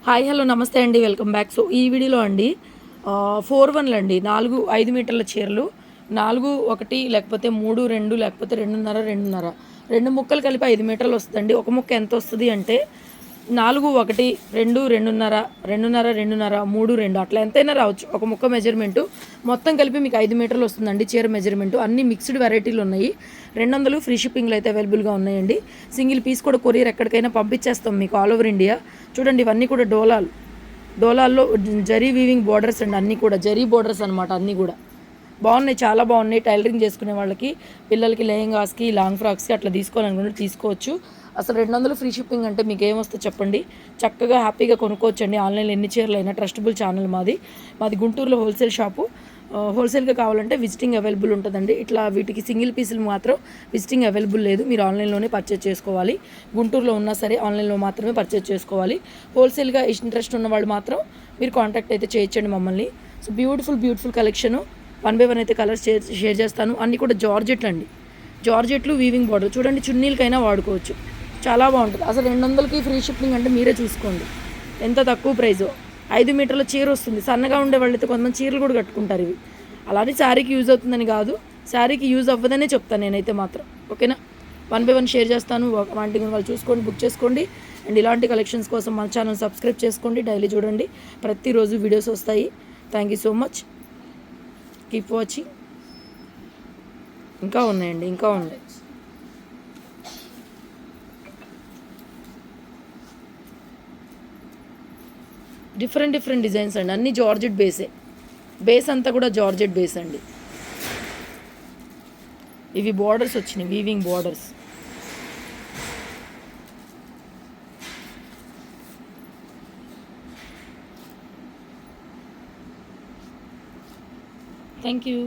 Hi hello నమస్తే అండి, welcome back. So ఈ వీడియోలో అండి 4-1 అండి, 4-5 మీటర్ల చీరలు, 4-1 లేకపోతే 3-2 లేకపోతే 2.5 రెండు ముక్కలు కలిపి 5 మీటర్లు వస్తుందండి. ఒక ముక్క ఎంత వస్తుంది అంటే 4-1 2 2.5 2.5 2.5 3-2 అట్లా ఎంతైనా రావచ్చు. ఒక ముక్క మెజర్మెంటు మొత్తం కలిపి మీకు 5 మీటర్లు వస్తుందండి. చీర మెజర్మెంటు అన్ని మిక్స్డ్ వెరైటీలు ఉన్నాయి. 200 ఫ్రీ షిప్పింగ్లో అయితే అవైలబుల్గా ఉన్నాయండి. సింగిల్ పీస్ కూడా కొరియర్ ఎక్కడికైనా పంపించేస్తాం మీకు ఆల్ ఓవర్ ఇండియా. చూడండి, ఇవన్నీ కూడా డోలాల్లో జరీ వీవింగ్ బోర్డర్స్ అండి. అన్నీ కూడా జరీ బోర్డర్స్ అనమాట. అన్నీ కూడా బాగున్నాయి, చాలా బాగున్నాయి. టైలరింగ్ చేసుకునే వాళ్ళకి, పిల్లలకి లెహెంగాస్కి, లాంగ్ ఫ్రాక్స్కి అట్లా తీసుకోవాలనుకుంటే తీసుకోవచ్చు. అసలు 200 ఫ్రీ షిప్పింగ్ అంటే మీకు ఏమొస్తుందో చెప్పండి. చక్కగా హ్యాపీగా కొనుక్కోవచ్చండి. ఆన్లైన్లో ఎన్ని చీరలు అయినా. ట్రస్టబుల్ ఛానల్ మాది గుంటూరులో హోల్సేల్ షాపు. హోల్సేల్గా కావాలంటే విజిటింగ్ అవైలబుల్ ఉంటుందండి. ఇట్లా వీటికి సింగిల్ పీసులు మాత్రం విజిటింగ్ అవైలబుల్ లేదు. మీరు ఆన్లైన్లోనే పర్చేజ్ చేసుకోవాలి. గుంటూరులో ఉన్నా సరే ఆన్లైన్లో మాత్రమే పర్చేజ్ చేసుకోవాలి. హోల్సేల్గా ఇంట్రెస్ట్ ఉన్న వాళ్ళు మాత్రం మీరు కాంటాక్ట్ అయితే చేయొచ్చండి మమ్మల్ని. సో బ్యూటిఫుల్ కలెక్షను 1 by 1 అయితే కలర్స్ షేర్ చేస్తాను. అన్నీ కూడా జార్జెట్లు అండి. జార్జెట్లు వీవింగ్ బార్డర్ చూడండి, చున్నీలకైనా వాడుకోవచ్చు. చాలా బాగుంటుంది. అసలు 200కి ఫ్రీ షిప్పింగ్ అంటే మీరే చూసుకోండి ఎంత తక్కువ ప్రైజో. 5 మీటర్ల చీర వస్తుంది. సన్నగా ఉండే వాళ్ళైతే కొంతమంది చీరలు కూడా కట్టుకుంటారు ఇవి. అలానే శారీకి యూజ్ అవుతుందని కాదు, శారీకి యూజ్ అవ్వదనే చెప్తాను నేనైతే మాత్రం. ఓకేనా, 1 by 1 షేర్ చేస్తాను. వాంటింగ్ వాళ్ళు చూసుకోండి, బుక్ చేసుకోండి. అండ్ ఇలాంటి కలెక్షన్స్ కోసం మన ఛానల్ సబ్స్క్రైబ్ చేసుకోండి. డైలీ చూడండి, ప్రతిరోజు వీడియోస్ వస్తాయి. Thank you so much, keep watching. ఇంకా ఉన్నాయండి, ఇంకా ఉన్నాయి. డిఫరెంట్ డిజైన్స్ అండి. అన్నీ జార్జెట్ బేస్ అంతా కూడా జార్జెట్ బేస్ అండి. ఇవి బోర్డర్స్ వచ్చినాయి, వీవింగ్ బోర్డర్స్. Thank you.